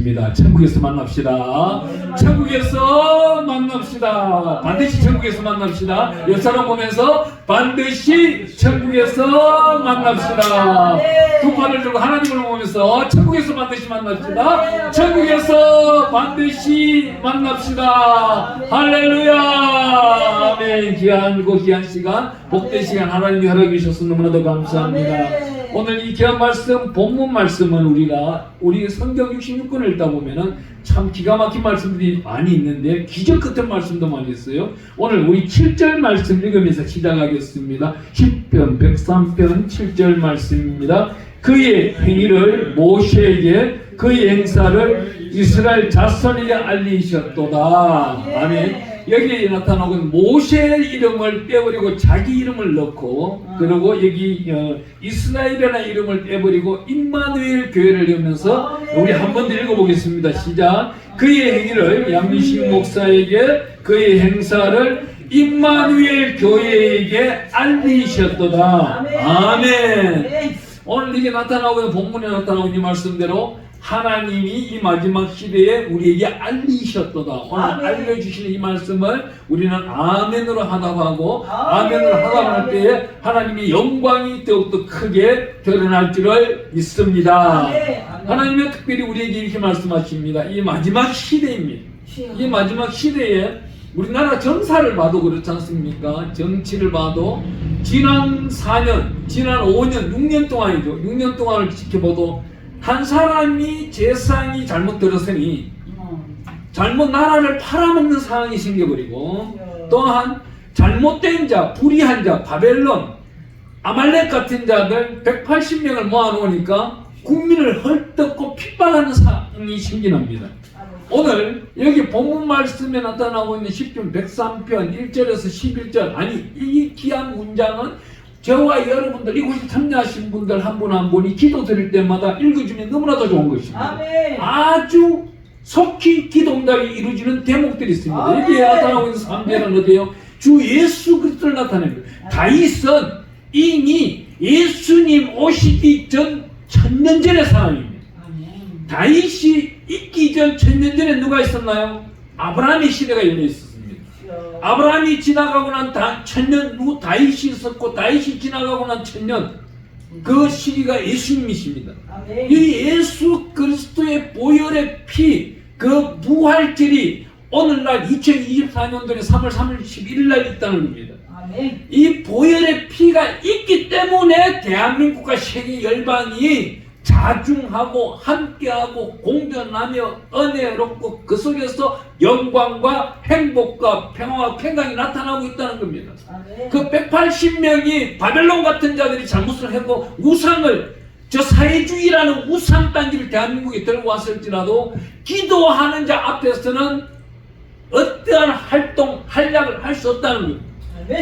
것입니다. 천국에서 만납시다. 천국에서 만납시다. 반드시 천국에서 만납시다. 옆 사람 보면서 반드시 천국에서 만납시다. 두 팔을 들고 하나님을 보면서 천국에서 반드시 만납시다. 천국에서 반드시 만납시다. 할렐루야. 아멘. 귀한 시간, 복된 시간 하나님이 허락해 주셔서 너무나도 감사합니다. 오늘 이 귀한 말씀, 본문 말씀은 우리 성경 66권을 읽다 보면은 참 기가 막힌 말씀들이 많이 있는데 기적 같은 말씀도 많이 있어요. 오늘 우리 7절 말씀 읽으면서 시작하겠습니다. 10편 103편 7절 말씀입니다. 그의 행위를 모세에게, 그의 행사를 이스라엘 자손에게 알리셨도다. 아멘. 여기에 나타나는 모세의 이름을 빼버리고 자기 이름을 넣고, 그리고 여기 이스라엘이라는 이름을 빼버리고 임마누엘 교회를 열면서 우리 한 번 더 읽어보겠습니다. 시작. 그의 행위를 양민식 목사에게, 그의 행사를 임마누엘 교회에게 알리셨도다. 아멘. 오늘 이게 나타나고 있는 본문에 나타나고 있는 말씀대로 하나님이 이 마지막 시대에 우리에게 알리셨도다. 오늘 알려주시는 이 말씀을 우리는 아멘으로 하답하고, 아멘으로 하답할 때에 하나님의 영광이 더욱더 크게 드러날 줄을 믿습니다. 하나님은 특별히 우리에게 이렇게 말씀하십니다. 이 마지막 시대입니다. 이 마지막 시대에 우리나라 정사를 봐도 그렇지 않습니까? 정치를 봐도 지난 4년, 지난 5년, 6년 동안이죠. 6년 동안을 지켜봐도 한 사람이 재상이 잘못 들었으니 잘못 나라를 팔아먹는 상황이 생겨버리고, 또한 잘못된 자, 불의한 자, 바벨론, 아말렉 같은 자들 180명을 모아놓으니까 국민을 헐뜯고 핍박하는 상황이 생기납니다. 오늘 여기 본문 말씀에 나타나고 있는 10편 103편 1절에서 11절, 아니 이 귀한 문장은 저와 여러분들 이곳에 참여하신 분들 한 분 한 분이 기도 드릴 때마다 읽어주면 너무나도 좋은 것입니다. 아멘. 아주 속히 기도응답이 이루어지는 대목들이 있습니다. 아멘. 여기에 나타나고 있는 3절은 어디에요? 주 예수 그리스도를 나타냅니다. 다윗은 이미 예수님 오시기 전 1000년 전의 사람입니다. 아멘. 다윗이 있기 전 1000년 전에 누가 있었나요? 아브라함의 시대가 열려 있었습니다. 아브라함이 지나가고 난 1000년 후 다윗이 있었고, 다윗이 지나가고 난 1000년, 그 시기가 예수님이십니다. 이 예수 그리스도의 보혈의 피, 그 부활절이 오늘날 2024년도에 3월 31일 날 있다는 겁니다. 이 보혈의 피가 있기 때문에 대한민국과 세계 열방이 자중하고 함께하고 공존하며 은혜롭고 그 속에서 영광과 행복과 평화와 평강이 나타나고 있다는 겁니다. 그 180명이 바벨론 같은 자들이 잘못을 하고 우상을, 저 사회주의라는 우상 단지를 대한민국에 들고 왔을지라도 기도하는 자 앞에서는 어떠한 활동, 활약을 할 수 없다는 겁니다.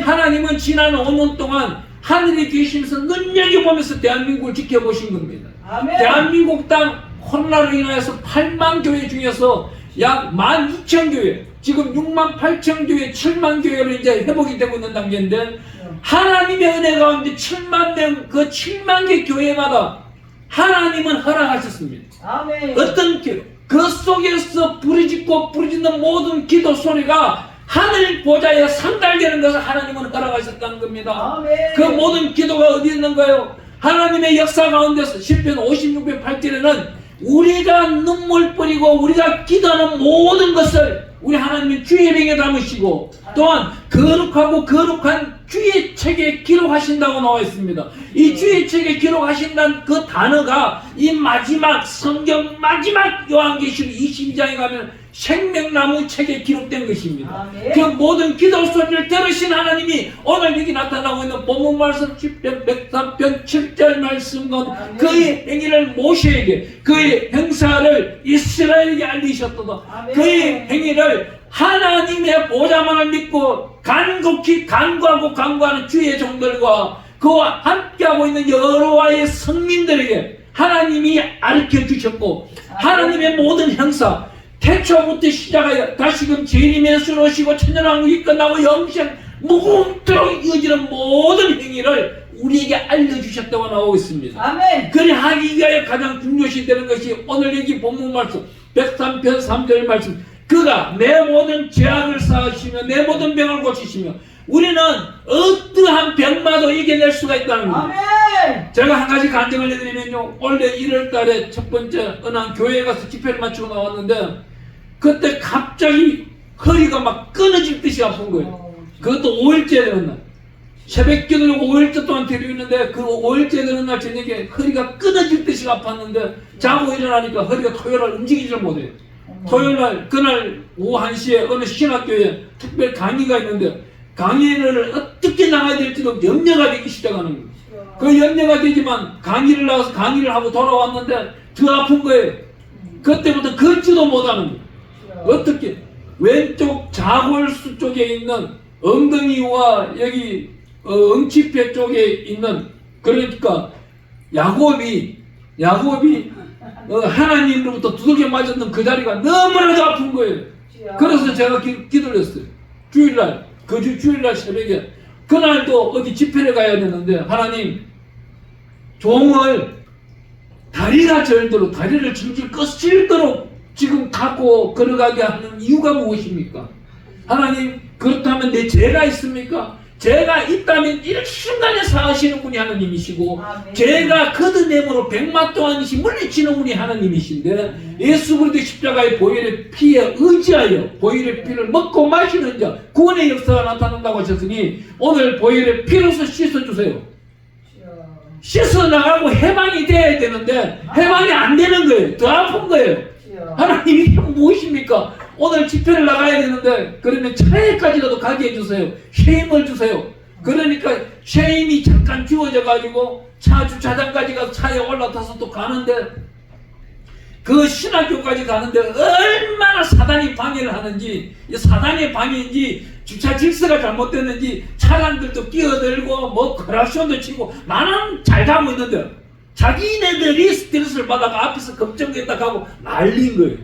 하나님은 지난 5년 동안 하늘에 계시면서 눈여겨보면서 대한민국을 지켜보신 겁니다. 아멘. 대한민국 땅 코로나로 인하여서 8만 교회 중에서 약 12,000교회, 지금 68,000교회, 7만 교회로 이제 회복이 되고 있는 단계인데, 하나님의 은혜 가운데 7만 명, 그 7만 개 교회마다 하나님은 허락하셨습니다. 아멘. 어떤 기도, 그 속에서 부르짖고 부르짖는 모든 기도 소리가 하늘 보좌에 상달되는 것을 하나님은 허락하셨다는 겁니다. 아멘. 그 모든 기도가 어디 있는가요? 하나님의 역사 가운데서 10편 56편 8절에는 우리가 눈물 뿌리고 우리가 기도하는 모든 것을 우리 하나님이 주의 병에 담으시고, 또한 거룩하고 거룩한 주의 책에 기록하신다고 나와 있습니다. 이 주의 책에 기록하신다는 그 단어가 이 마지막 성경 마지막 요한계시록 22장에 가면 생명나무 책에 기록된 것입니다. 그 모든 기도 소리를 들으신 하나님이 오늘 여기 나타나고 있는 본문 말씀 10편 103편 7절 말씀과 그의 행위를 모세에게, 그의 행사를 이스라엘에게 알리셨도다. 그의 행위를 하나님의 보좌만을 믿고 간곡히 간구하는 주의 종들과 그와 함께하고 있는 여호와의 성민들에게 하나님이 알려 주셨고, 하나님의 모든 행사, 태초부터 시작하여 다시금 재림의 오시고 천년왕국이 끝나고 영생 무궁토록 이어지는 모든 행위를 우리에게 알려주셨다고 나오고 있습니다. 아멘. 그리 하기 위하여 가장 중요시 되는 것이 오늘 여기 본문 말씀 103편 3절 말씀. 그가 내 모든 죄악을 사하시며 내 모든 병을 고치시며 우리는 어떠한 병마도 이겨낼 수가 있다는 거예요. 아멘. 제가 한 가지 간증을 해드리면요, 올해 1월 달에 첫 번째 어느 한 교회에 가서 집회를 마치고 나왔는데 그때 갑자기 허리가 막 끊어질 듯이 아픈 거예요. 그것도 5일째 되는 날. 새벽 기도를 5일째 동안 드리고 있는데 그 5일째 되는 날 저녁에 허리가 끊어질 듯이 아팠는데 자고 일어나니까 허리가 토요일날 움직이질 못해요. 토요일날 그날 오후 1시에 어느 신학교에 특별 강의가 있는데 강의를 어떻게 나가야 될지도 염려가 되기 시작하는 거예요. 그 염려가 되지만 강의를 나가서 강의를 하고 돌아왔는데 더 아픈 거예요. 그때부터 걷지도 못하는 거예요. 어떻게? 왼쪽 자골수 쪽에 있는 엉덩이와 여기 응치뼈 쪽에 있는, 그러니까 야곱이 하나님으로부터 두들겨 맞았던 그 자리가 너무나도 아픈 거예요. 그래서 제가 기도를 했어요. 주일날, 그 주일날 새벽에 그날도 어디 집회를 가야 되는데 하나님, 종을 다리가 절도록 다리를 질질 껐을도록 지금 갖고 걸어가게 하는 이유가 무엇입니까? 하나님, 그렇다면 내 죄가 있습니까? 죄가 있다면 일순간에 사하시는 분이 하나님이시고, 죄가 걷어내므로 백마 동안이시 물리치는 분이 하나님이신데, 예수 그리스도 십자가의 보혈의 피에 의지하여 보혈의 피를 먹고 마시는 자 구원의 역사가 나타난다고 하셨으니 오늘 보혈의 피로서 씻어주세요. 씻어 나가고 해방이 돼야 되는데 해방이 안 되는 거예요. 더 아픈 거예요. 하나님, 이게 무엇입니까? 오늘 집회를 나가야 되는데 그러면 차에까지라도 가게 해주세요. 쉐임을 주세요. 그러니까 쉐임이 잠깐 주어져 가지고 차 주차장까지 가서 차에 올라타서 또 가는데, 그 신학교까지 가는데 얼마나 사단이 방해를 하는지, 사단의 방해인지 주차 질서가 잘못됐는지 차량들도 끼어들고 뭐 크락션도 치고 나는 잘 가고 있는데 자기네들이 스트레스를 받아가 앞에서 걱정했다 가고 난리인 거예요.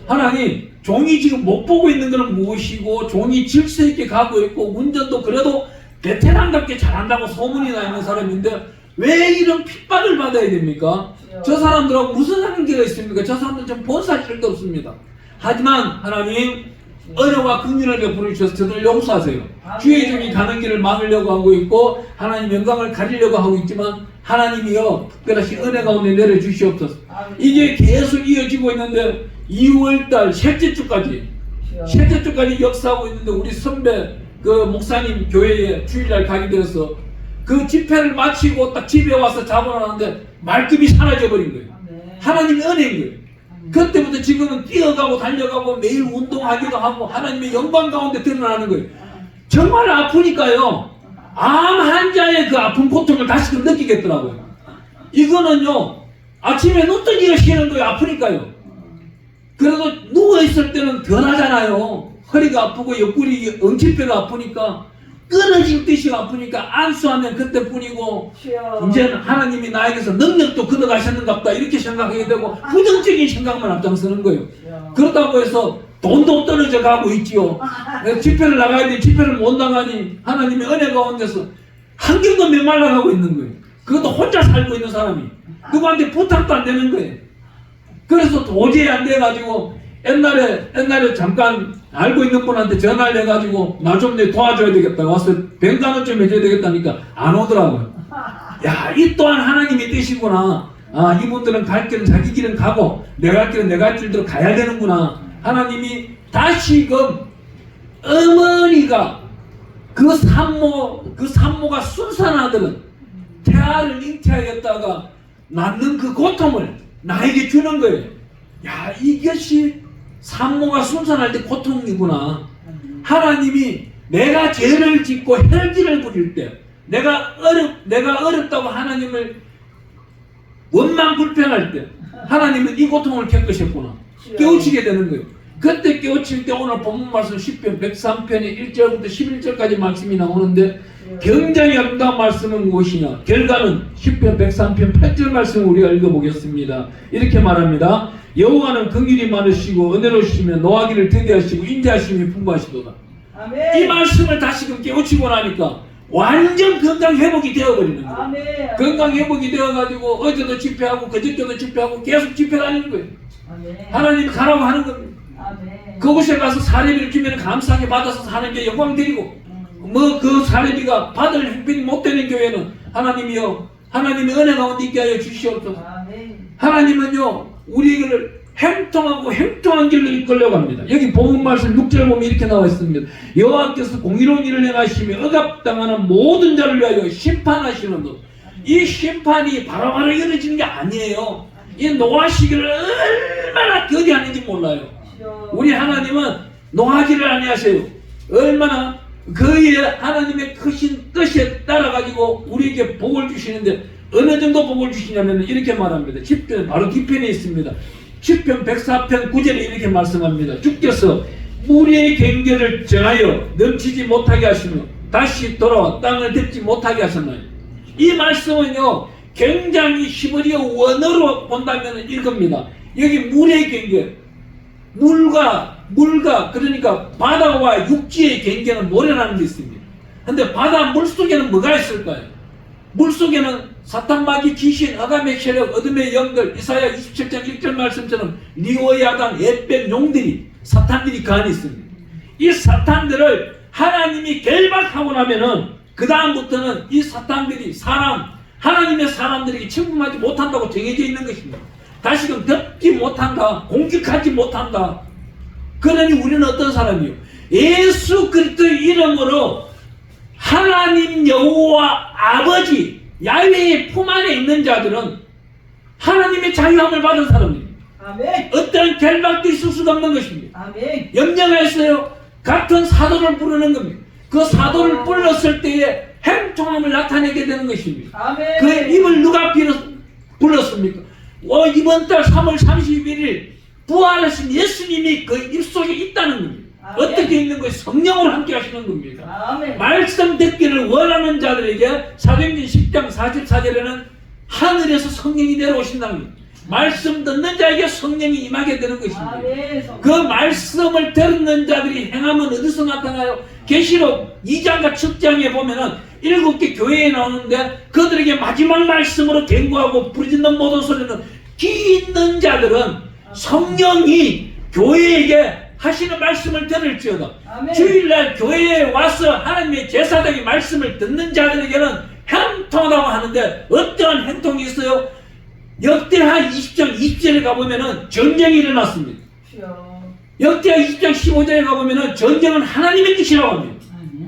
하나님, 종이 지금 못 보고 있는 것은 무엇이고 종이 질서 있게 가고 있고 운전도 그래도 베테랑답게 잘한다고 소문이 나 있는 사람인데 왜 이런 핍박을 받아야 됩니까? 저 사람들하고 무슨 관계가 있습니까? 저 사람들 좀 본 사실도 없습니다. 하지만 하나님, 은혜와 긍휼을 베풀어 주셔서 저들을 용서하세요. 주의 종이 가는 길을 막으려고 하고 있고 하나님 영광을 가리려고 하고 있지만 하나님이여 특별하신 은혜 가운데 내려주시옵소서. 이게 계속 이어지고 있는데 2월달 셋째 주까지 역사하고 있는데 우리 선배 그 목사님 교회에 주일날 가게 되어서 그 집회를 마치고 딱 집에 와서 자고 나는데 말끔히 사라져버린 거예요. 하나님의 은혜인 거예요. 그때부터 지금은 뛰어가고 달려가고 매일 운동하기도 하고 하나님의 영광 가운데 드러나는 거예요. 정말 아프니까요, 암 환자의 그 아픈 고통을 다시금 느끼겠더라고요. 이거는요, 아침에 눈 뜨기가 싫은 거예요. 아프니까요. 그래도 누워있을 때는 덜하잖아요. 허리가 아프고 옆구리 엉치뼈가 아프니까 끊어질 듯이 아프니까 안수하면 그때뿐이고 이제는 하나님이 나에게서 능력도 걷어가셨는갑다 이렇게 생각하게 되고 부정적인 생각만 앞장서는 거예요. 그렇다고 해서 돈도 떨어져 가고 있지요. 집회를 나가야 돼. 집회를 못 나가니 하나님의 은혜 가운데서 환경도 메말라가고 있는 거예요. 그것도 혼자 살고 있는 사람이 누구한테 부탁도 안 되는 거예요. 그래서 도저히 안 돼가지고 옛날에 잠깐 알고 있는 분한테 전화를 해가지고 나 좀 내 도와줘야 되겠다, 와서 병간호 좀 해줘야 되겠다니까 안 오더라고요. 야, 이 또한 하나님의 뜻이구나. 아, 이분들은 갈 길은 자기 길은 가고 내 갈 길은 내가 갈 길대로 가야 되는구나. 하나님이 다시금 어머니가 그 산모가 순산아들은 태아를 잉태하였다가 낳는 그 고통을 나에게 주는 거예요. 야, 이것이 산모가 순산할 때 고통이구나. 하나님이 내가 죄를 짓고 혈기를 부릴 때 내가 어렵다고 하나님을 원망 불평할 때 하나님은 이 고통을 겪으셨구나. 깨우치게 되는 거예요. 그때 깨우칠 때 오늘 본문 말씀 10편 103편의 1절부터 11절까지 말씀이 나오는데 굉장히 아름다운 말씀은 무엇이냐? 결과는 10편 103편 8절 말씀을 우리가 읽어보겠습니다. 이렇게 말합니다. 여호와는 긍휼이 많으시고 은혜로우시며 노하기를 더디하시고 인자하심이 풍부하시도다. 아멘. 이 말씀을 다시금 깨우치고 나니까 완전 건강 회복이 되어버리는 거예요. 아멘. 건강 회복이 되어가지고 어제도 집회하고 그저께도 집회하고 계속 집회 다니는 거예요. 아멘. 하나님이 가라고 하는 겁니다. 아멘. 그곳에 가서 사례비를 주면 감사하게 받아서 하나님께 영광 드리고 뭐 그 사례비가 받을 형편이 못 되는 교회는 하나님이요 하나님의 은혜 가운데 있게 하여 주시옵소서. 아멘. 하나님은요 우리를 행통하고 행통한 길로 이끌려고 합니다. 여기 복음 말씀 6절 보면 이렇게 나와 있습니다. 여호와께서 공의로운 일을 행하시며 억압당하는 모든 자를 위하여 심판하시는 것. 이 심판이 바로바로 이루어지는 게 아니에요. 이 노아 시기를 얼마나 거대하는지 몰라요. 우리 하나님은 노하지를 아니하세요. 얼마나 그의 하나님의 크신 뜻에 따라가지고 우리에게 복을 주시는데 어느 정도 복을 주시냐면 이렇게 말합니다. 10편 바로 뒤편에 있습니다. 10편 104편 9절에 이렇게 말씀합니다. 주께서 무리의 경계를 정하여 넘치지 못하게 하시며 다시 돌아와 땅을 덮지 못하게 하셨나요. 이 말씀은요 굉장히 히브리어 원어로 본다면 이겁니다. 여기 물의 경계, 물과 그러니까 바다와 육지의 경계는 모래라는 게 있습니다. 근데 바다 물속에는 뭐가 있을까요? 물속에는 사탄, 마귀, 귀신, 아담의 세력, 어둠의 영들, 이사야 27장 1절 말씀처럼 리오야단, 에벤, 용들이 사탄들이 그 안에 있습니다. 이 사탄들을 하나님이 결박하고 나면은 그 다음부터는 이 사탄들이 하나님의 사람들에게 침범하지 못한다고 정해져 있는 것입니다. 다시금 덮지 못한다, 공격하지 못한다. 그러니 우리는 어떤 사람이요? 예수 그리스도의 이름으로 하나님 여호와 아버지 야훼의 품 안에 있는 자들은 하나님의 자유함을 받은 사람입니다. 아멘. 어떤 결박도 있을 수가 없는 것입니다. 아멘. 염려하였어요. 같은 사도를 부르는 겁니다. 그 사도를 불렀을 때에 행통함을 나타내게 되는 것입니다. 아멘. 그 입을 누가 불렀습니까? 이번 달 3월 31일 부활하신 예수님이 그 입속에 있다는 겁니다. 아멘. 어떻게 있는 거예요? 성령으로 함께 하시는 겁니다. 아멘. 말씀 듣기를 원하는 자들에게 사도행전 10장 44절에는 하늘에서 성령이 내려오신다는 겁니다. 말씀 듣는 자에게 성령이 임하게 되는 것입니다. 아멘. 그 말씀을 듣는 자들이 행하면 어디서 나타나요? 계시록 2장과 7장에 보면은 7개 교회에 나오는데 그들에게 마지막 말씀으로 경고하고 부르짖는 모든 소리는 귀 있는 자들은 성령이 교회에게 하시는 말씀을 들을지어다. 아멘. 주일날 교회에 와서 하나님의 제사장의 말씀을 듣는 자들에게는 행통하다고 하는데 어떠한 행통이 있어요? 역대하 20장 20절에 가보면은 전쟁이 일어났습니다. 역대하 20장 15절에 가보면은 전쟁은 하나님의 뜻이라고 합니다.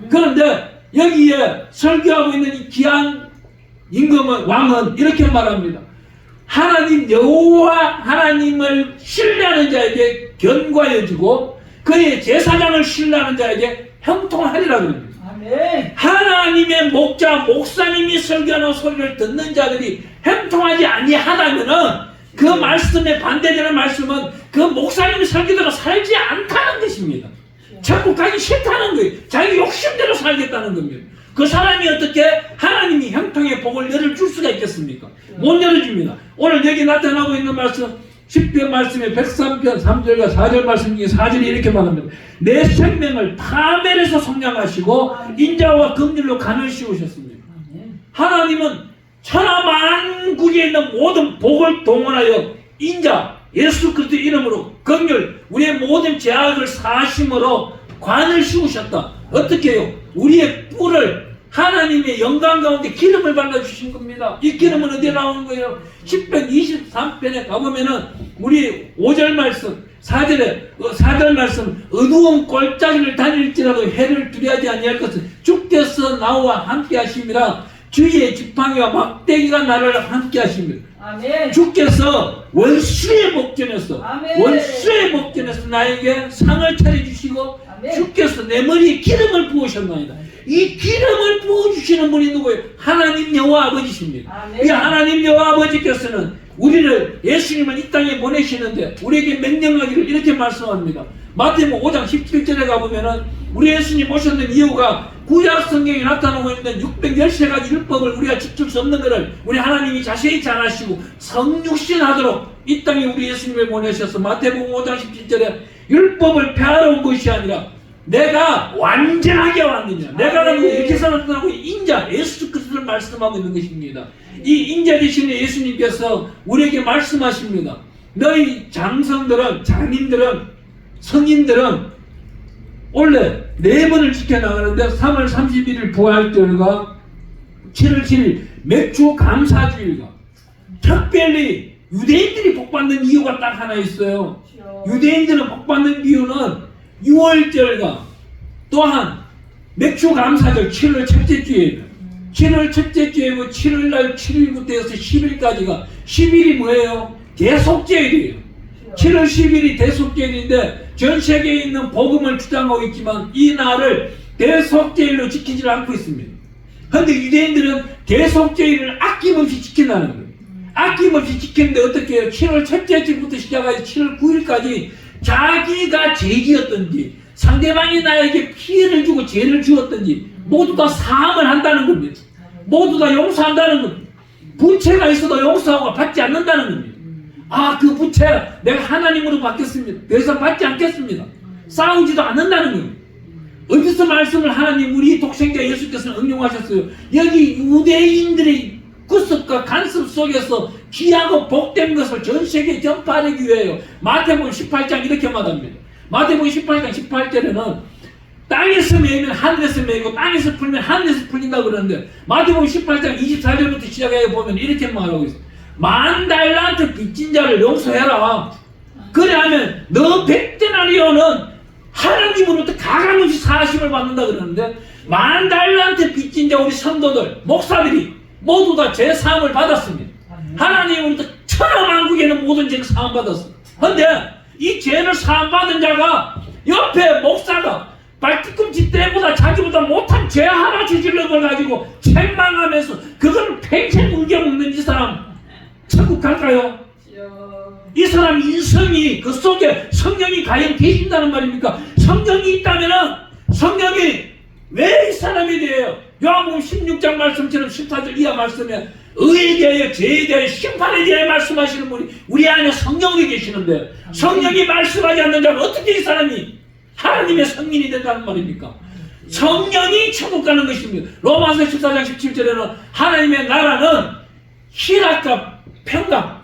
그런데 여기에 설교하고 있는 이 귀한 임금은 왕은 이렇게 말합니다. 하나님 여호와 하나님을 신뢰하는 자에게 견고하여지고 그의 제사장을 신뢰하는 자에게 형통하리라 그럽니다. 아멘. 하나님의 목사님이 설교하는 소리를 듣는 자들이 형통하지 아니하다면은 그 말씀에 반대되는 말씀은 그 목사님의 설교대로 살지 않다는 것입니다. 천국 가기 싫다는 거예요. 자기 욕심대로 살겠다는 겁니다. 그 사람이 어떻게 하나님이 형통의 복을 열어줄 수가 있겠습니까? 못 열어줍니다. 오늘 여기 나타나고 있는 말씀 10편 말씀에 103편 3절과 4절 말씀 중에 4절이 이렇게 말합니다. 내 생명을 파멸해서 성량하시고 인자와 긍휼로 간을 씌우셨습니다. 하나님은 천하만국에 있는 모든 복을 동원하여 인자 예수 그리스도 이름으로 긍휼 우리의 모든 죄악을 사하심으로 관을 씌우셨다. 어떻게 해요? 우리의 뿔을 하나님의 영광 가운데 기름을 발라주신 겁니다. 이 기름은 어디에 나오는 거예요? 10편 23편에 가보면은 우리 5절 말씀 4절 말씀 어두운 골짜기를 다닐지라도 해를 두려워하지 아니할 것은 주께서 나와 함께 하심이라 주의 지팡이와 막대기가 나를 함께 하십니다. 아멘. 주께서 원수의 목전에서 아멘. 원수의 목전에서 나에게 상을 차려주시고 아멘. 주께서 내 머리에 기름을 부으셨나이다. 이 기름을 부어주시는 분이 누구예요? 하나님 여호와 아버지십니다. 아멘. 이 하나님 여호와 아버지께서는 우리를 예수님을 이 땅에 보내시는데 우리에게 명령하기를 이렇게 말씀합니다. 마태복음 5장 17절에 가보면은 우리 예수님 오셨는 이유가 구약 성경에 나타나고 있는 613가지 율법을 우리가 지킬 수 없는 것을 우리 하나님이 자세히 잘 아시고 성육신하도록 이 땅에 우리 예수님을 보내셔서 마태복음 5장 17절에 율법을 폐하러 온 것이 아니라 내가 완전하게 왔느냐. 내가 이렇게 살았다고 인자 예수 그리스도를 말씀하고 있는 것입니다. 이 인자 되시는 예수님께서 우리에게 말씀하십니다. 너희 장성들은, 장인들은, 성인들은 원래 4번을 지켜나가는데 3월 31일 부활절과 7월 7일 맥주 감사주일과 특별히 유대인들이 복받는 이유가 딱 하나 있어요. 유대인들은 복받는 이유는 6월절과 또한 맥주 감사절 7월 첫째 주에 7월 첫째 주에고 7월날 7일부터 해서 10일까지가 10일이 뭐예요? 대속죄일이에요. 7월 10일이 대속죄일인데 전 세계에 있는 복음을 주장하고 있지만 이 날을 대속죄일로 지키지 않고 있습니다. 그런데 유대인들은 대속죄일을 아낌없이 지킨다는 거예요. 아낌없이 지키는데 어떻게 해요? 7월 첫째 주부터 시작해서 7월 9일까지 자기가 죄지었든지 상대방이 나에게 피해를 주고 죄를 주었든지 모두 다 사함을 한다는 겁니다. 모두 다 용서한다는 겁니다. 부채가 있어도 용서하고 받지 않는다는 겁니다. 아, 그 부채 내가 하나님으로 받겠습니다. 더 이상 받지 않겠습니다. 싸우지도 않는다는 겁니다. 어디서 말씀을 하나님 우리 독생자 예수께서는 응용하셨어요. 여기 유대인들의 구습과 간섭 속에서 귀하고 복된 것을 전 세계에 전파하기 위해요. 마태복음 18장 이렇게 말합니다. 마태복음 18장 18절에는 땅에서 매이면 하늘에서 매이고 땅에서 풀면 하늘에서 풀린다 그러는데 마태복음 18장 24절부터 시작해 보면 이렇게 말하고 있어요. 10,000달란트 빚진 자를 용서해라. 그래야면 너 100데나리온은 하나님으로부터 가감없이 사하심을 받는다 그러는데 10,000달란트 빚진 자 우리 성도들 목사들이 모두 다 죄 사함을 받았습니다. 하나님으로부터 천하만국에는 모든 죄를 사함 받았습니다. 그런데 이 죄를 사함 받은 자가 옆에 목사가 발뒤꿈치 때보다 자기보다 못한 죄 하나 저질러 걸 가지고 책망하면서 그걸 평생 울겨먹는 이 사람 천국 갈까요? 이 사람 인성이 그 속에 성령이 과연 계신다는 말입니까? 성령이 있다면은 성령이 왜 이 사람에 대해요? 요한복음 16장 말씀처럼 14절 이하 말씀에 의에 대하여 죄에 대하여 심판에 대하여 말씀하시는 분이 우리 안에 성령이 계시는데 성령이 말씀하지 않는 자는 어떻게 이 사람이 하나님의 성민이 된다는 말입니까? 성령이 천국 가는 것입니다. 로마서 14장 17절에는 하나님의 나라는 희락과 평강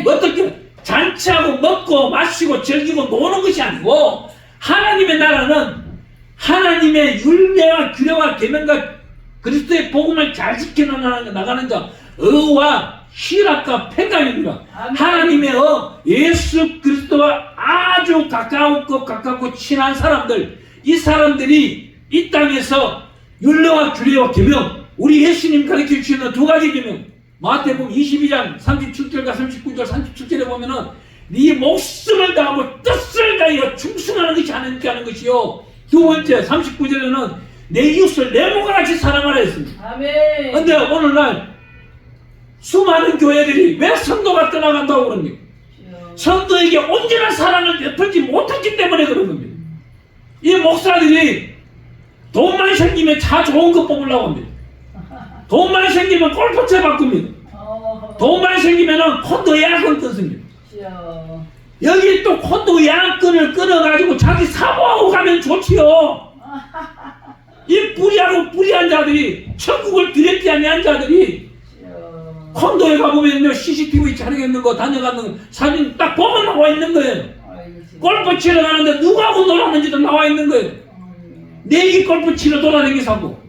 어떻게 잔치하고 먹고 마시고 즐기고 노는 것이 아니고 하나님의 나라는 하나님의 율례와 규례와 계명과 그리스도의 복음을 잘 지켜나가는 자 의와 희락과 평강입니다. 하나님의 예수 그리스도와 아주 가깝고 친한 사람들 이 사람들이 이 땅에서 율례와 규례와 계명 우리 예수님 가르쳐 주시는 2가지 계명 마태복음 22장 37절과 39절 37절에 보면은 네 목숨을 다하고 뜻을 다하여 충성하는 것이 하나님께 하는 것이요. 2번째 39절에는 내 이웃을 내 몸과 같이 사랑하라 했습니다. 아멘. 근데 오늘날 수많은 교회들이 왜 성도가 떠나간다고 그럽니까? 성도에게 온전한 사랑을 베풀지 못했기 때문에 그런 겁니다. 이 목사들이 돈만 생기면 차 좋은 거 뽑으려고 합니다. 돈만 생기면 골프채 바꿉니다. 돈만 생기면 콘도 예약을 끊습니다. 여기 또 콘도 예약권을 끊어가지고 자기 사모하고 가면 좋지요. 이 불의한 자들이 천국을 두렵지 아니한 자들이 콘도에 가보면요 CCTV 촬영했는 거 다녀가는 거 사진 딱 보면 나와 있는 거예요. 골프 치러 가는데 누구하고 놀았는지도 나와 있는 거예요. 내기 골프 치러 돌아다니면서 하고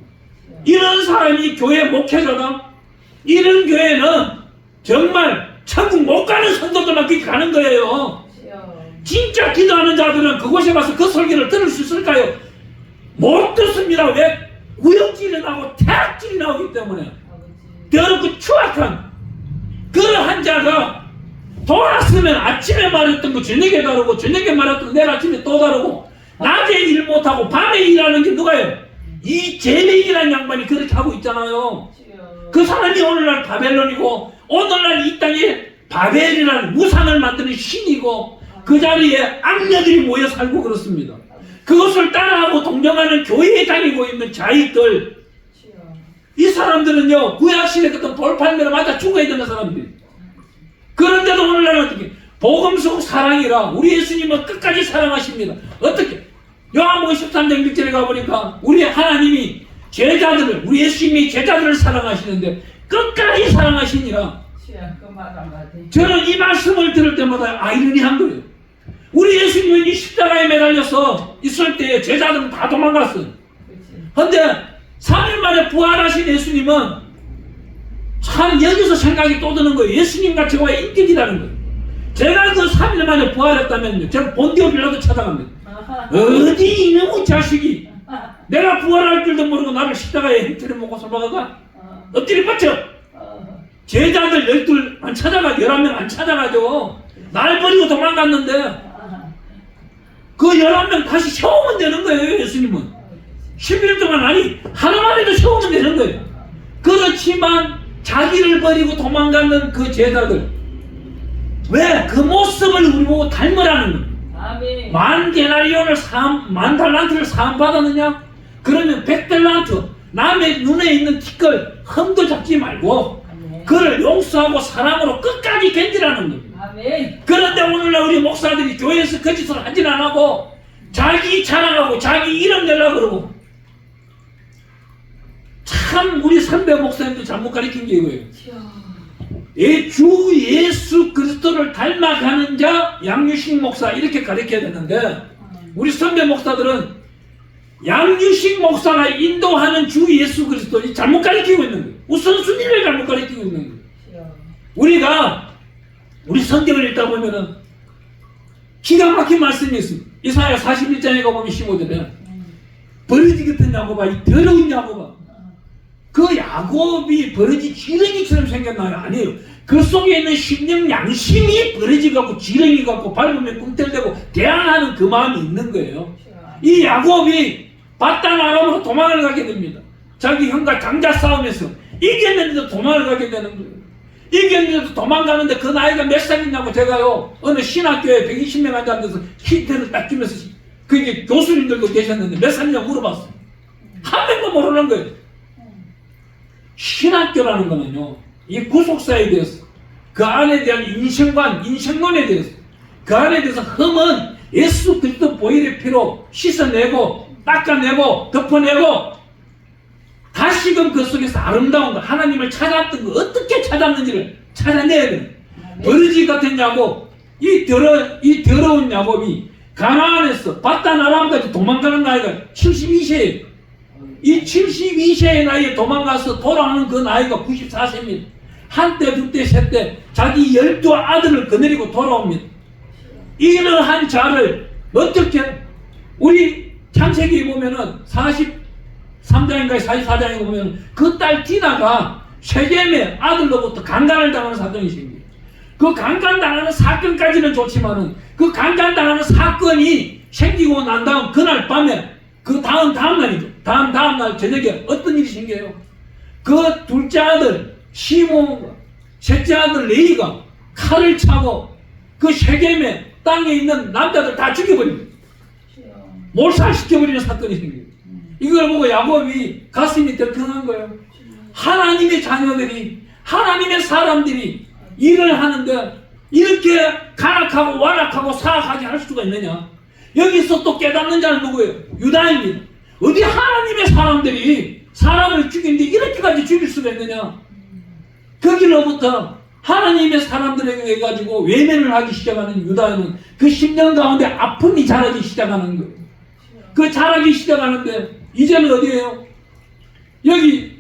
이런 사람이 교회 목회자다. 이런 교회는 정말 천국 못 가는 성도들만 거기 가는 거예요. 진짜 기도하는 자들은 그곳에 가서 그 설교를 들을 수 있을까요? 못 듣습니다. 왜? 구역질이 나오고 태학질이 나오기 때문에 더럽고 추악한 그러한 자가 돌았으면 아침에 말했던 거 저녁에 다르고 저녁에 말했던 거 내일 아침에 또 다르고 낮에 일 못하고 밤에 일하는 게 누가요? 이 제레이라는 양반이 그렇게 하고 있잖아요. 그 사람이 오늘날 바벨론이고 오늘날 이 땅에 바벨이라는 우상을 만드는 신이고 그 자리에 악녀들이 모여 살고 그렇습니다. 그것을 따라하고 동정하는 교회에 다니고 있는 자익들 이 사람들은요 구약시대 같은 돌팔매로 맞아 죽어야 되는 사람들이 그런데도 오늘날 어떻게 복음 속 사랑이라 우리 예수님은 끝까지 사랑하십니다. 어떻게? 요한복음 13장 6절에 가보니까 우리 하나님이 제자들을, 우리 예수님이 제자들을 사랑하시는데 끝까지 사랑하시니라. 저는 이 말씀을 들을 때마다 아이러니한 거예요. 우리 예수님이 십자가에 매달려서 있을 때 제자들은 다 도망갔어요. 그런데 3일 만에 부활하신 예수님은 참 여기서 생각이 또 드는 거예요. 예수님과 저와의 인격이라는 거예요. 제가 그 3일 만에 부활했다면요, 저는 본디오 빌라도 찾아갑니다. 어디 이놈의 자식이 내가 부활할 줄도 모르고 나를 십자가에 행태를 먹고서 막아가? 엎드려 뻗쳐. 제자들 12 안 찾아가, 11명 안 찾아가죠. 날 버리고 도망갔는데 그 11명 다시 세우면 되는 거예요. 예수님은 11일 동안, 아니 하루만 해도 세우면 되는 거예요. 그렇지만 자기를 버리고 도망가는 그 제자들, 왜 그 모습을 우리 보고 닮으라는 거예요. 아멘. 만 데나리온을 만 달란트를 사함받았느냐? 그러면 100달란트, 남의 눈에 있는 티끌 흠도 잡지 말고 그를 용서하고 사랑으로 끝까지 견디라는 겁니다. 아멘. 그런데 오늘날 우리 목사들이 교회에서 거짓을 하진 안 하고 자기 자랑하고 자기 이름 내려고 그러고, 참 우리 선배 목사님도 잘못 가르친 게 이거예요. 주 예수 그리스도를 닮아가는 자 양유식 목사, 이렇게 가르쳐야 되는데 우리 선배 목사들은 양유식 목사가 인도하는 주 예수 그리스도를 잘못 가르치고 있는 거예요. 우선순위를 잘못 가르치고 있는 거예요. 우리가 우리 성경을 읽다 보면은 기가 막힌 말씀이 있습니다. 이사야 41장에 가보면 15절에 버러지 같은 야곱아, 이 더러운 야곱아. 그 야곱이 버러지 지렁이처럼 생겼나요? 아니에요. 그 속에 있는 심령 양심이 버러지 같고 지렁이 같고 밟으면 꿈틀대고 대항하는 그 마음이 있는 거예요. 이 야곱이 바단 아람으로 도망을 가게 됩니다. 자기 형과 장자 싸움에서 이겼는데도 도망을 가게 되는 거예요. 이겼는데도 도망가는데 그 나이가 몇 살이냐고 제가요, 어느 신학교에 120명 앉아서 힌트를 딱 주면서, 그게 교수님들도 계셨는데 몇 살이냐고 물어봤어요. 한 명도 모르는 거예요. 신학교라는 거는요, 이 구속사에 대해서, 그 안에 대한 인생관, 인생론에 대해서, 그 안에 대해서 흠은 예수 그리스도 보혈의 피로 씻어내고 닦아내고 덮어내고 다시금 그 속에서 아름다운 거, 하나님을 찾았던 거 어떻게 찾았는지를 찾아내야 돼요. 버러지 같은 야곱, 이 더러운 야곱이 가나안에서 바단 아람까지 도망가는 나이가 72세예요. 이 72세의 나이에 도망가서 돌아오는 그 나이가 94세입니다. 한때, 두때, 세때 자기 12아들을 거느리고 돌아옵니다. 이러한 자를 어떻게, 우리 창세기에 보면은 43장인가 44장에 보면 그 딸 디나가 쉐겜의 아들로부터 강간을 당하는 사건이 생겨요. 그 강간당하는 사건까지는 좋지만은 그 강간당하는 사건이 생기고 난 다음 그날 밤에, 그 다음 날이죠. 다음 날 저녁에 어떤 일이 생겨요? 그 둘째 아들 시몬과 셋째 아들 레이가 칼을 차고 그 쉐겜의 땅에 있는 남자들 다 죽여버립니다. 몰살시켜버리는 사건이 생겨요. 이걸 보고 야곱이 가슴이 덜컹한 거예요. 하나님의 자녀들이, 하나님의 사람들이 일을 하는데 이렇게 간악하고 완악하고 사악하게 할 수가 있느냐? 여기서 또 깨닫는 자는 누구예요? 유다입니다. 어디 하나님의 사람들이 사람을 죽이는데 이렇게까지 죽일 수가 있느냐? 거기로부터 하나님의 사람들에게 해가지고 외면을 하기 시작하는 유다는 그 10년 가운데 아픔이 자라기 시작하는 거예요. 그 자라기 시작하는데 이제는 어디예요? 여기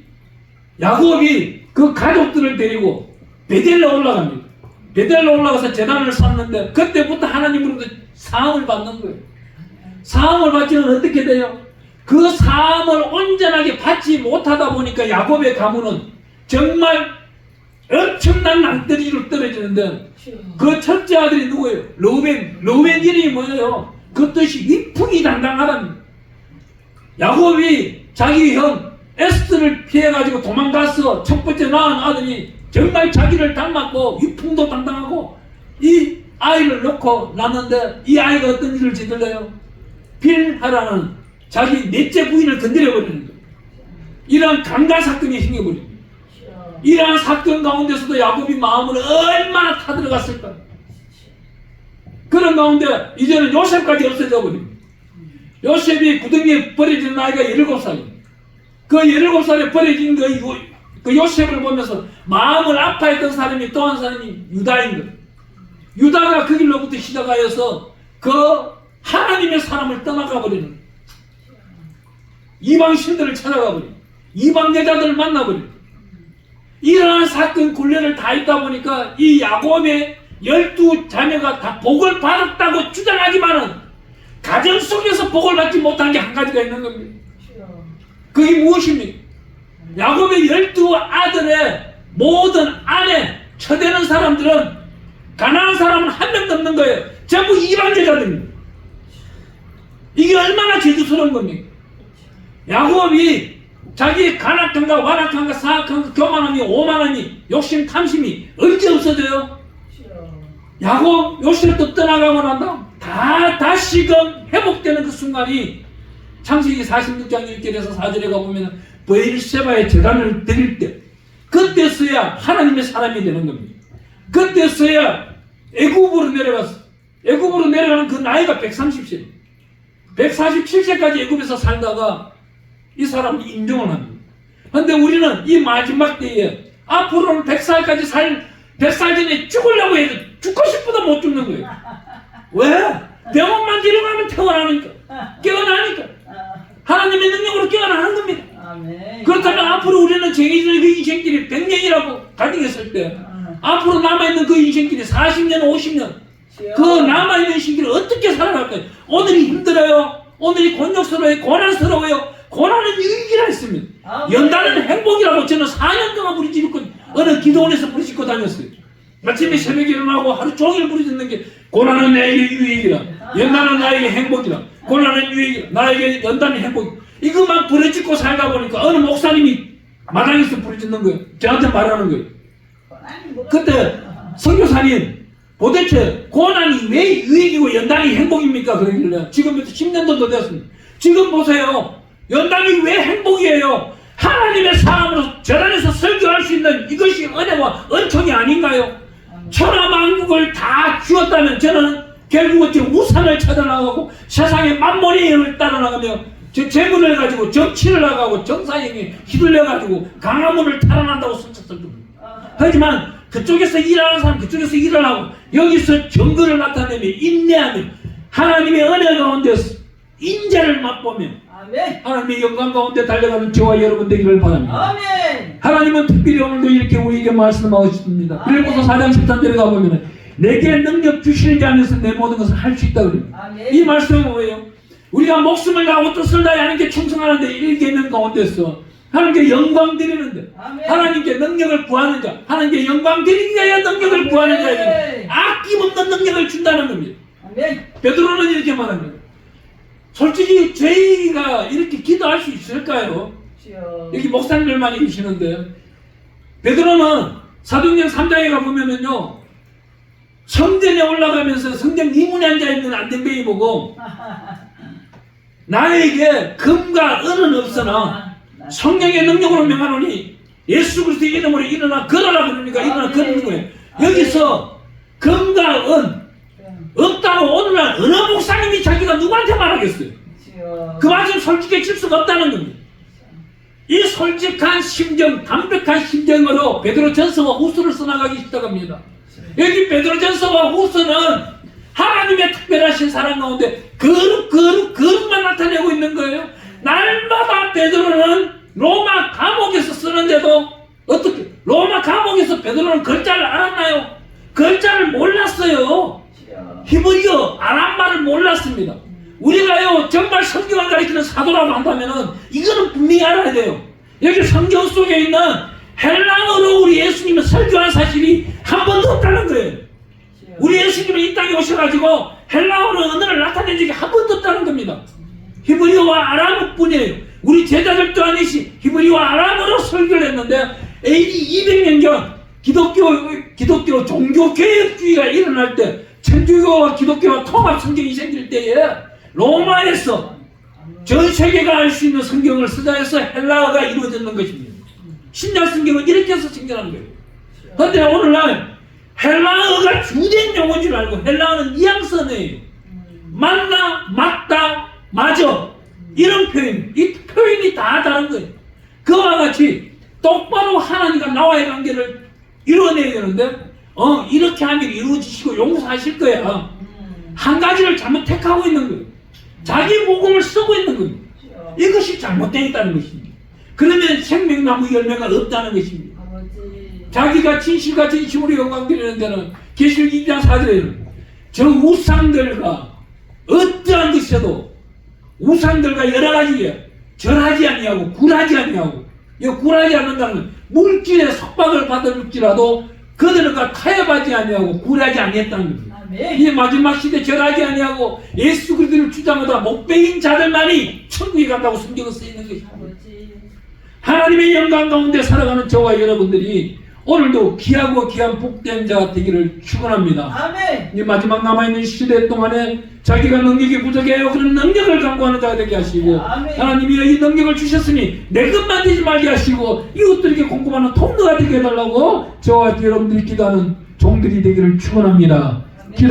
야곱이 그 가족들을 데리고 베델로 올라갑니다. 베델로 올라가서 제단을 쌓는데 그때부터 하나님으로부터 사함을 받는 거예요. 사함을 받지는 어떻게 돼요? 그 사함을 온전하게 받지 못하다 보니까 야곱의 가문은 정말 엄청난 낭떠러지로 떨어지는데 그 첫째 아들이 누구예요? 르우벤 이름이 뭐예요? 그 뜻이 위풍이 당당하답니다. 야곱이 자기 형 에스더를 피해가지고 도망가서 첫 번째 낳은 아들이 정말 자기를 닮았고 위풍도 당당하고 이 아이를 놓고 낳는데 이 아이가 어떤 일을 저질러요? 빌하라는 자기 넷째 부인을 건드려버리는 거예요. 이러한 강간 사건이 생겨버립니다. 이러한 사건 가운데서도 야곱이 마음을 얼마나 타들어갔을까. 그런 가운데 이제는 요셉까지 없어져 버립니다. 요셉이 구덩이에 버려진 나이가 17살입니다. 그 17살에 버려진 그 요셉을 보면서 마음을 아파했던 사람이 또 한 사람이 유다인 거예요. 유다가 그 길로부터 시작하여서 그 하나님의 사람을 떠나가 버리는 거예요. 이방 신들을 찾아가 버리고 이방 여자들을 만나버리고 이러한 사건 굴레를 다 있다 보니까 이 야곱의 12자매가 다 복을 받았다고 주장하지만은 가정 속에서 복을 받지 못한 게 한 가지가 있는 겁니다. 그게 무엇입니까? 야곱의 12아들의 모든 아내 처되는 사람들은 가나안 사람은 한 명도 없는 거예요. 전부 이방 여자들입니다. 이게 얼마나 죄수스러운 겁니까? 야곱이 자기 간악한가 완악한가 사악한가 교만함이 오만함이 욕심 탐심이 언제 없어져요? 야곱 요셉도 떠나가고 난 다음 다 다시금 회복되는 그 순간이 창세기 46장 1절에서 4절에 가보면 브엘세바의 제단을 드릴 때 그때서야 하나님의 사람이 되는 겁니다. 그때서야 애굽으로 내려갔어. 애굽으로 내려가는 그 나이가 130세 147세까지 애굽에서 살다가 이 사람이 인정을 합니다. 그런데 우리는 이 마지막 때에 앞으로는 100살 전에 죽으려고 해도 죽고 싶어도 못 죽는 거예요. 왜? 병원만 데려가면 태어나니까 깨어나니까 하나님의 능력으로 깨어나는 겁니다. 그렇다면 앞으로 우리는 정해진 그 인생길이 100년이라고 가정했을 때 앞으로 남아있는 그 인생길이 40년 50년 그 남아있는 인생길을 어떻게 살아갈까요? 오늘이 힘들어요. 오늘이 곤욕스러워요. 고난스러워요. 고난은 유익이라 했습니다. 연단은 행복이라고 저는 4년 동안 부르짖고 어느 기도원에서 부르짖고 다녔어요. 아침에 새벽에 일어나고 하루 종일 부르짖는 게 고난은 나에게 유익이라, 연단은 나에게 행복이라, 고난은 유익이라, 나에게 연단이 행복이라. 이것만 부르짖고 살다 보니까 어느 목사님이 마당에서 부르짖는 거예요. 저한테 말하는 거예요. 그때 선교사님 도대체 고난이 왜 유익이고 연단이 행복입니까? 그러길래 지금부터 10년도 됐습니다. 지금 보세요. 연단이 왜 행복이에요? 하나님의 사람으로 저단에서 설교할 수 있는 이것이 은혜와 은총이 아닌가요? 천하만국을 다 주었다면 저는 결국은 저 우상을 찾아나가고 세상의 만몬의 영을 따라나가며 저 재물을 가지고 정치를 나가고 정사형에 휘둘려가지고 강화문을 탈환한다고 선쳤을 겁니다. 하지만 그쪽에서 일하는 사람 그쪽에서 일을 하고 여기서 정글을 나타내며 인내하며 하나님의 은혜 가운데서 인자를 맛보며 하나님의 영광 가운데 달려가는 저와 여러분 되기를 바랍니다. 아멘. 하나님은 특별히 오늘도 이렇게 우리에게 말씀하고 싶습니다. 빌립보서 4장 13절에 가보면 내게 능력 주시는 자 안에서 내 모든 것을 할 수 있다 그럽니다. 이 말씀은 뭐예요? 우리가 목숨을 다하고 뜻을 다해 하나님께 충성하는데 일계명 가운데서 하나님께 영광 드리는데 하나님께 능력을 구하는 자 하나님께 영광 드리기 위하여 능력을 구하는 자에게 아낌없는 능력을 준다는 겁니다. 베드로는 이렇게 말합니다. 솔직히 저희가 이렇게 기도할 수 있을까요? 여기 목사님들만 계시는데 베드로는 사도행전 3장에 가보면은요 성전에 올라가면서 성전 이문에 앉아있는 안전뱅이 보고 나에게 금과 은은 없으나 성령의 능력으로 명하노니 예수 그리스도의 이름으로 일어나 걸어라 그러니까 일어나 걸는 거예요. 여기서 금과 은 없다고 오늘날 어느 목사님이 자기가 누구한테 말하겠어요? 그 말씀 솔직해질 수가 없다는 겁니다. 이 솔직한 심정, 담백한 심정으로 베드로전서와 후서를 써나가기 시작합니다. 여기 베드로전서와 후서는 하나님의 특별하신 사랑 가운데 거룩만 나타내고 있는 거예요. 날마다 베드로는 로마 감옥에서 쓰는데도 어떻게 로마 감옥에서 베드로는 글자를 알았나요? 글자를 몰랐어요. 히브리어 아람말을 몰랐습니다. 우리가요 정말 성경을 가리키는 사도라고 한다면은 이거는 분명히 알아야 돼요. 여기 성경 속에 있는 헬라어로 우리 예수님은 설교한 사실이 한 번도 없다는 거예요. 우리 예수님은 이 땅에 오셔가지고 헬라어로 언어를 나타낸 적이 한 번도 없다는 겁니다. 히브리어와 아람어뿐이에요. 우리 제자들도 아니시 히브리어와 아람어로 설교를 했는데 AD 200년 전 기독교 종교개혁주의가 일어날 때 천주교와 기독교와 통합 성경이 생길 때에 로마에서 전 세계가 알 수 있는 성경을 쓰자 해서 헬라어가 이루어졌는 것입니다. 신약 성경은 이렇게 해서 생겨난 거예요. 그런데 오늘날 헬라어가 주된 용어인 줄 알고 헬라어는 뉘앙스 언어예요. 맞나 맞다 맞아. 이런 표현, 이 표현이 다 다른 거예요. 그와 같이 똑바로 하나님과 나와의 관계를 이루어내야 되는데, 이렇게 하면 이루어지시고 용서하실 거야. 한 가지를 잘못 택하고 있는 거예요. 자기 복음을 쓰고 있는 거예요. 이것이 잘못되어 있다는 것입니다. 그러면 생명나무 열매가 없다는 것입니다. 자기가 진실과 진심으로 영광 드리는 데는 계시록 2장 4절에는 저 우상들과 어떠한 것이어도 우상들과 여러 가지예요. 절하지 아니하고 굴하지 아니하고, 이 굴하지 않는다는 건 물질의 속박을 받을지라도 그들과 타협하지 아니하고 굴하지 아니했다는 겁니다. 이 마지막 시대 절하지 아니하고 예수 그리스도를 주장하다 목배인 자들만이 천국에 간다고 성경에 쓰여 있는 것입니다. 하나님의 영광 가운데 살아가는 저와 여러분들이 오늘도 귀하고 귀한 복된 자가 되기를 축원합니다. 아멘. 이 마지막 남아있는 시대 동안에 자기가 능력이 부족해요. 그런 능력을 강구하는 자가 되게 하시고, 아멘. 하나님이 이 능력을 주셨으니 내 것만 되지 말게 하시고 이웃들에게 공급하는 통로가 되게 해달라고 저와 여러분들이 기도하는 종들이 되기를 축원합니다.